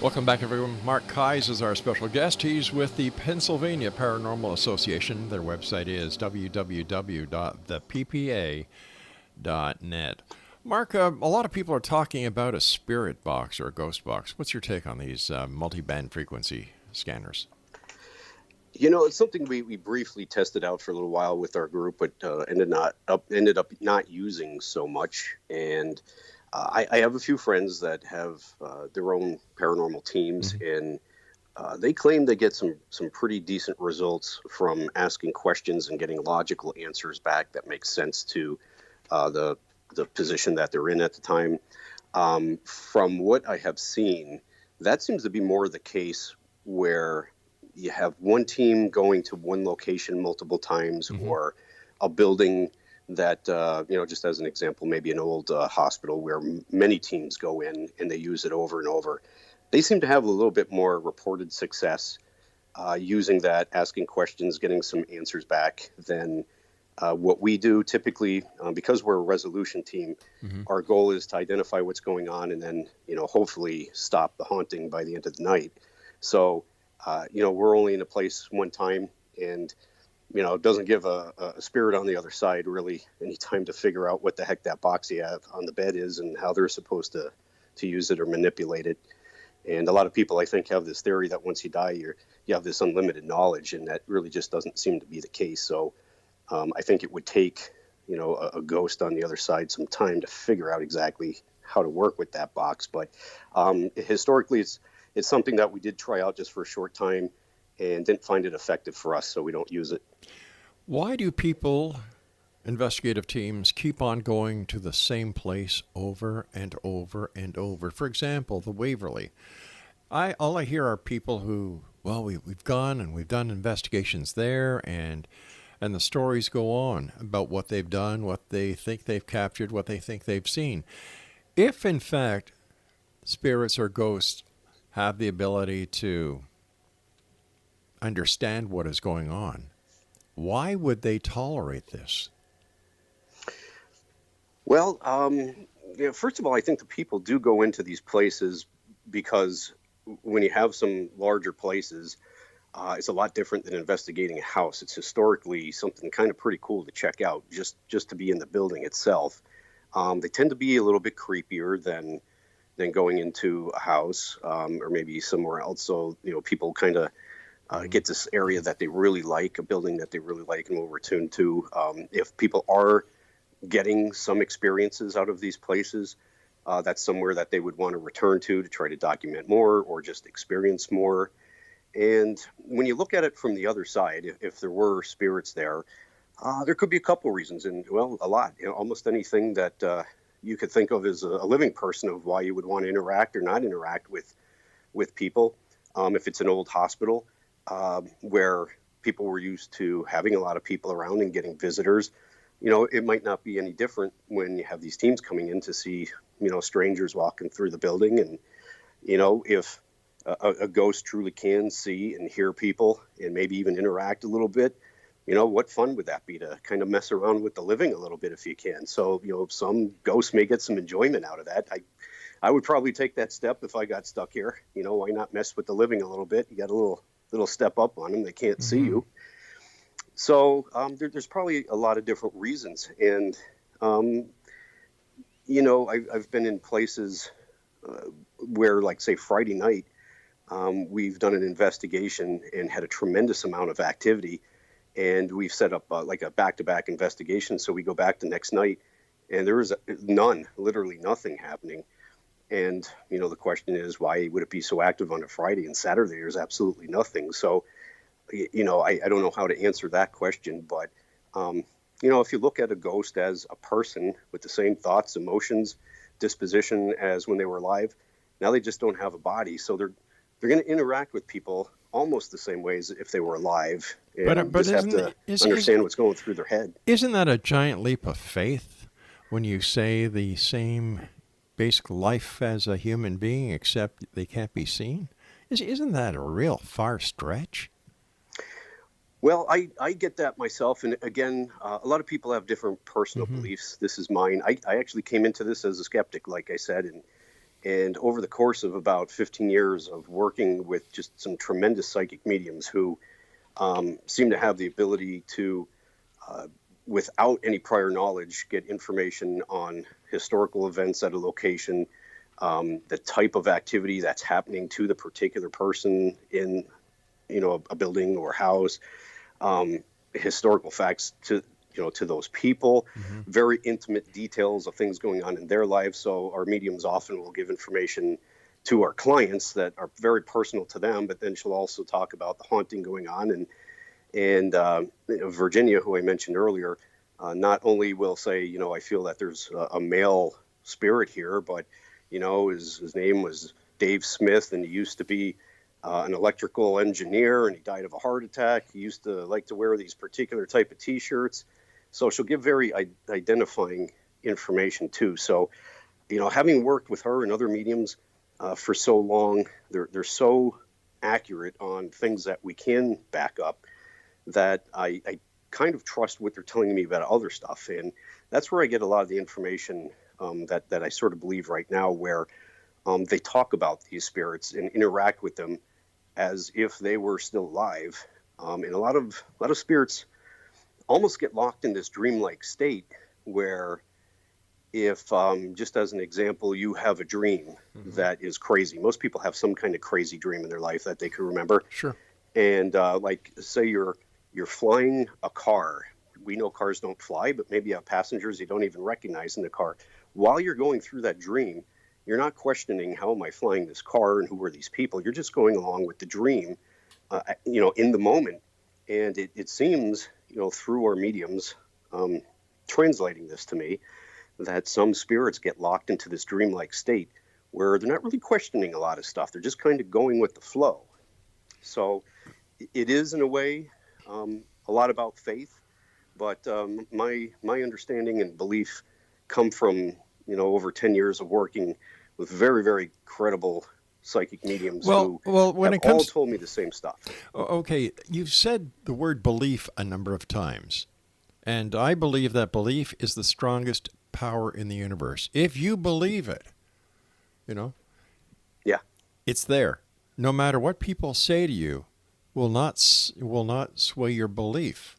Speaker 3: Welcome back, everyone. Mark KEYES is our special guest. He's with the Pennsylvania Paranormal Association. Their website is www.theppa.net. Mark, a lot of people are talking about a spirit box or a ghost box. What's your take on these multi-band frequency scanners?
Speaker 4: It's something we briefly tested out for a little while with our group, but ended up not using so much. And I have a few friends that have their own paranormal teams, and they claim they get some pretty decent results from asking questions and getting logical answers back that make sense to the position that they're in at the time. From what I have seen, that seems to be more the case where you have one team going to one location multiple times, or a building that, just as an example, maybe an old hospital where many teams go in and they use it over and over. They seem to have a little bit more reported success using that, asking questions, getting some answers back than what we do typically. Because we're a resolution team, our goal is to identify what's going on and then, hopefully stop the haunting by the end of the night. So, we're only in a place one time, and, it doesn't give a spirit on the other side really any time to figure out what the heck that box you have on the bed is and how they're supposed to use it or manipulate it. And a lot of people, I think, have this theory that once you die, you have this unlimited knowledge, and that really just doesn't seem to be the case. So I think it would take, a ghost on the other side some time to figure out exactly how to work with that box. But historically, it's something that we did try out just for a short time and didn't find it effective for us, so we don't use it.
Speaker 3: Why do people, investigative teams, keep on going to the same place over and over and over? For example, the Waverly. All I hear are people who, we've gone and we've done investigations there, and the stories go on about what they've done, what they think they've captured, what they think they've seen. If, in fact, spirits or ghosts have the ability to understand what is going on, why would they tolerate this?
Speaker 4: Well, first of all, I think the people do go into these places because when you have some larger places, it's a lot different than investigating a house. It's historically something kind of pretty cool to check out, just to be in the building itself. They tend to be a little bit creepier than going into a house or maybe somewhere else. So, people kind of get this area that they really like, a building that they really like and will return to. If people are getting some experiences out of these places, that's somewhere that they would want to return to try to document more or just experience more. And when you look at it from the other side, if there were spirits there could be a couple reasons, and a lot. Almost anything that you could think of as a living person of why you would want to interact or not interact with people. If it's an old hospital where people were used to having a lot of people around and getting visitors, it might not be any different when you have these teams coming in to see, strangers walking through the building. And, if a ghost truly can see and hear people and maybe even interact a little bit, what fun would that be to kind of mess around with the living a little bit if you can? So, some ghosts may get some enjoyment out of that. I would probably take that step if I got stuck here. Why not mess with the living a little bit? You got a little step up on them. They can't see you. So there's probably a lot of different reasons. And, I've been in places where, like, say, Friday night, we've done an investigation and had a tremendous amount of activity. And we've set up like a back-to-back investigation. So we go back the next night and there is literally nothing happening. And, the question is, why would it be so active on a Friday and Saturday? There's absolutely nothing. So, I don't know how to answer that question. But, if you look at a ghost as a person with the same thoughts, emotions, disposition as when they were alive, now they just don't have a body. So they're going to interact with people almost the same way as if they were alive. And
Speaker 3: But
Speaker 4: just have to understand what's going through their head.
Speaker 3: Isn't that a giant leap of faith when you say the same basic life as a human being, except they can't be seen? Isn't that a real far stretch?
Speaker 4: Well, I get that myself. And again, a lot of people have different personal beliefs. This is mine. I actually came into this as a skeptic, like I said, and And over the course of about 15 years of working with just some tremendous psychic mediums who seem to have the ability to, without any prior knowledge, get information on historical events at a location, the type of activity that's happening to the particular person in, a building or house, historical facts to those people, very intimate details of things going on in their lives. So our mediums often will give information to our clients that are very personal to them, but then she'll also talk about the haunting going on. And Virginia, who I mentioned earlier, not only will say, I feel that there's a male spirit here, but, his name was Dave Smith, and he used to be an electrical engineer, and he died of a heart attack. He used to like to wear these particular type of T-shirts. So she'll give very identifying information too. So, having worked with her and other mediums for so long, they're so accurate on things that we can back up that I kind of trust what they're telling me about other stuff. And that's where I get a lot of the information that I sort of believe right now, where they talk about these spirits and interact with them as if they were still alive. And a lot of spirits almost get locked in this dreamlike state where if, just as an example, you have a dream that is crazy. Most people have some kind of crazy dream in their life that they can remember.
Speaker 3: Sure.
Speaker 4: And like, say you're flying a car. We know cars don't fly, but maybe you have passengers you don't even recognize in the car. While you're going through that dream, you're not questioning, how am I flying this car and who are these people? You're just going along with the dream, in the moment. And it seems, through our mediums, translating this to me, that some spirits get locked into this dreamlike state where they're not really questioning a lot of stuff. They're just kind of going with the flow. So it is, in a way, a lot about faith. But my understanding and belief come from, over 10 years of working with very, very credible psychic mediums who
Speaker 3: when
Speaker 4: have
Speaker 3: it comes,
Speaker 4: all told me the same stuff.
Speaker 3: Okay, you've said the word belief a number of times, and I believe that belief is the strongest power in the universe. If you believe it,
Speaker 4: Yeah.
Speaker 3: it's there. No matter what people say to you, will not sway your belief.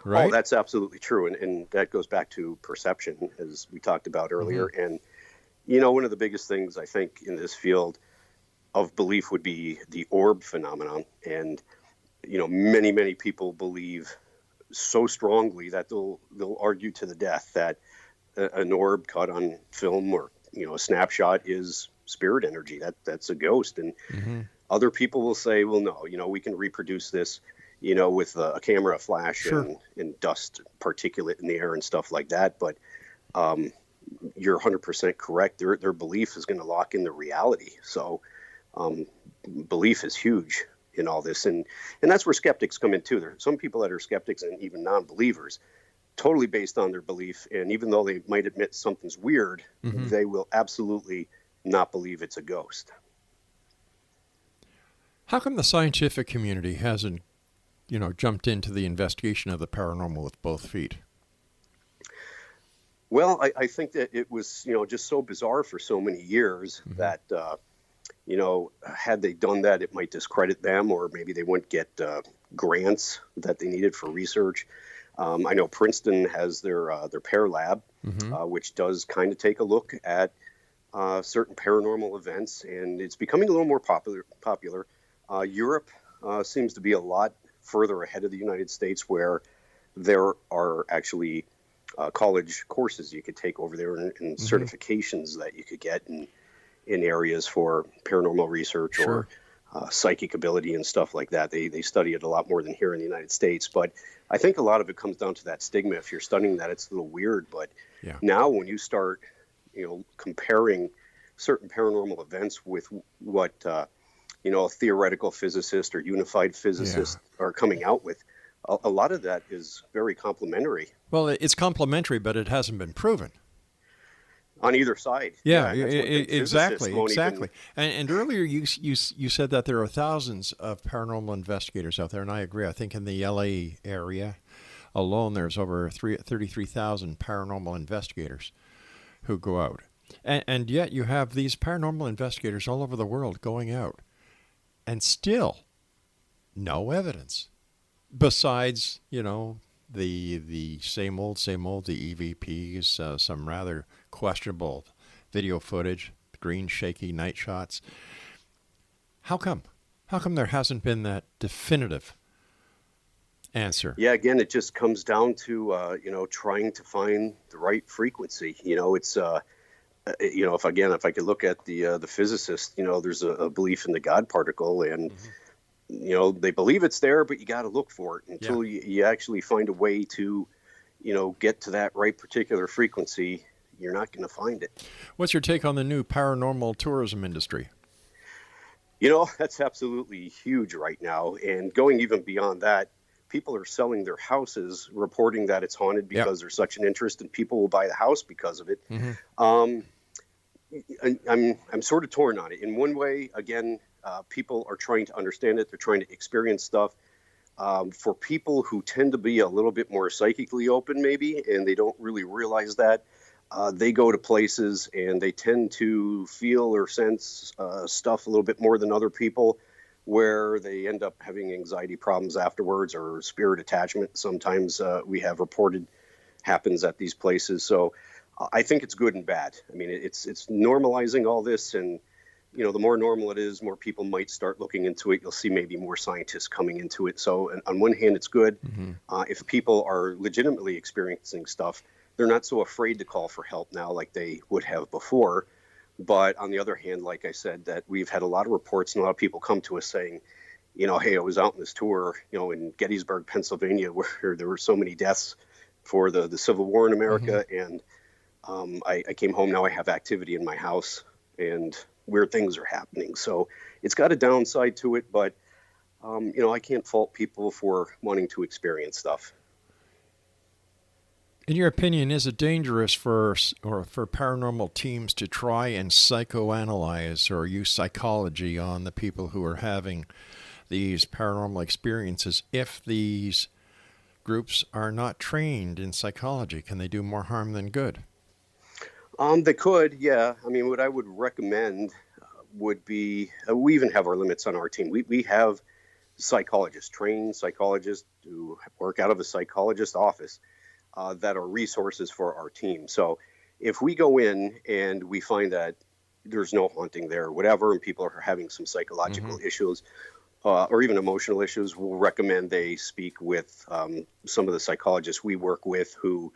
Speaker 3: Right?
Speaker 4: Oh, that's absolutely true. And that goes back to perception, as we talked about earlier. And, one of the biggest things I think in this field of belief would be the orb phenomenon. And, many, many people believe so strongly that they'll argue to the death that an orb caught on film or, a snapshot is spirit energy. That's a ghost. And other people will say, well, no, we can reproduce this, with a camera, a flash,
Speaker 3: Sure.
Speaker 4: and dust particulate in the air and stuff like that. But you're 100% correct. Their belief is going to lock in the reality. So belief is huge in all this. And that's where skeptics come in too. There are some people that are skeptics and even non-believers, totally based on their belief. And even though they might admit something's weird, they will absolutely not believe it's a ghost.
Speaker 3: How come the scientific community hasn't, jumped into the investigation of the paranormal with both feet?
Speaker 4: Well, I think that it was, just so bizarre for so many years that, had they done that, it might discredit them, or maybe they wouldn't get grants that they needed for research. I know Princeton has their Pear Lab, which does kind of take a look at certain paranormal events, and it's becoming a little more popular. Europe seems to be a lot further ahead of the United States, where there are actually college courses you could take over there and certifications that you could get in areas for paranormal research or psychic ability and stuff like that. They study it a lot more than here in the United States. But I think a lot of it comes down to that stigma. If you're studying that, it's a little weird. But now when you start, comparing certain paranormal events with what, a theoretical physicist or unified physicist are coming out with, a lot of that is very complimentary.
Speaker 3: Well, it's complimentary, but it hasn't been proven.
Speaker 4: On either side.
Speaker 3: Yeah,
Speaker 4: Exactly.
Speaker 3: And earlier you said that there are thousands of paranormal investigators out there, and I agree. I think in the LA area alone, there's over 33,000 paranormal investigators who go out. And yet you have these paranormal investigators all over the world going out, and still no evidence besides, the same old, the EVPs, some rather questionable video footage, green shaky night shots. How come? How come there hasn't been that definitive answer?
Speaker 4: Yeah, again, it just comes down to, trying to find the right frequency. It's, if I could look at the physicist, there's a belief in the God particle, and they believe it's there, but you got to look for it until you actually find a way to, get to that right particular frequency. You're not going to find it.
Speaker 3: What's your take on the new paranormal tourism industry?
Speaker 4: That's absolutely huge right now. And going even beyond that, people are selling their houses, reporting that it's haunted because there's such an interest, and people will buy the house because of it. I'm sort of torn on it. In one way, again, people are trying to understand it. They're trying to experience stuff. For people who tend to be a little bit more psychically open, maybe, and they don't really realize that, they go to places and they tend to feel or sense stuff a little bit more than other people, where they end up having anxiety problems afterwards, or spirit attachment. Sometimes we have reported happens at these places. So I think it's good and bad. I mean, it's normalizing all this, and the more normal it is, more people might start looking into it. You'll see maybe more scientists coming into it. So on one hand, it's good. If people are legitimately experiencing stuff, they're not so afraid to call for help now like they would have before. But on the other hand, like I said, that we've had a lot of reports, and a lot of people come to us saying, hey, I was out on this tour, in Gettysburg, Pennsylvania, where there were so many deaths for the Civil War in America. And I came home, now I have activity in my house, and weird things are happening. So it's got a downside to it, but, I can't fault people for wanting to experience stuff.
Speaker 3: In your opinion, is it dangerous for paranormal teams to try and psychoanalyze or use psychology on the people who are having these paranormal experiences if these groups are not trained in psychology? Can they do more harm than good?
Speaker 4: They could, yeah. I mean, what I would recommend would be, we even have our limits on our team. We have psychologists, trained psychologists who work out of a psychologist's office, that are resources for our team. So if we go in and we find that there's no haunting there, whatever, and people are having some psychological issues, or even emotional issues, we'll recommend they speak with some of the psychologists we work with, who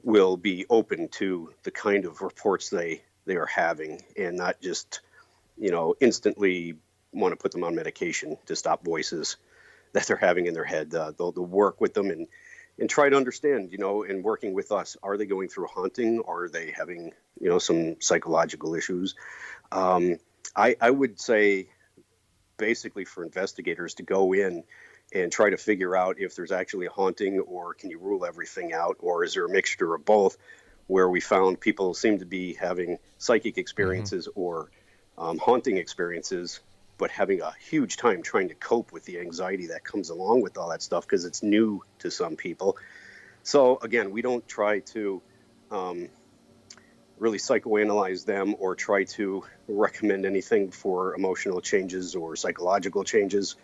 Speaker 4: will be open to the kind of reports they are having, and not just, instantly want to put them on medication to stop voices that they're having in their head. They'll work with them and try to understand, and working with us, are they going through a haunting, or are they having, some psychological issues? I would say basically for investigators to go in and try to figure out if there's actually a haunting, or can you rule everything out, or is there a mixture of both, where we found people seem to be having psychic experiences or haunting experiences, but having a huge time trying to cope with the anxiety that comes along with all that stuff, because it's new to some people. So again, we don't try to really psychoanalyze them or try to recommend anything for emotional changes or psychological changes.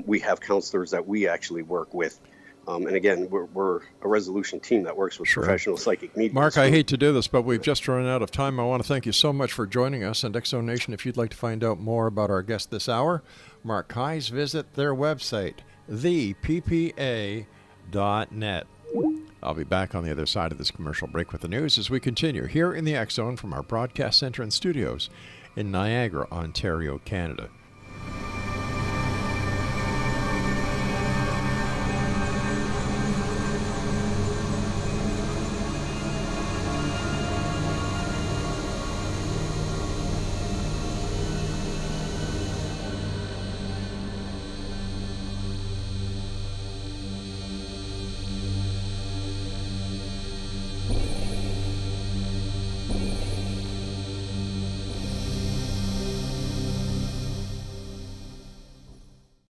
Speaker 4: We have counselors that we actually work with. And again, we're a resolution team that works with professional psychic mediums.
Speaker 3: Mark, I hate to do this, but we've just run out of time. I want to thank you so much for joining us. And X Zone Nation, if you'd like to find out more about our guest this hour, Mark KEYES, visit their website, theppa.net. I'll be back on the other side of this commercial break with the news as we continue here in the X Zone from our broadcast center and studios in Niagara, Ontario, Canada.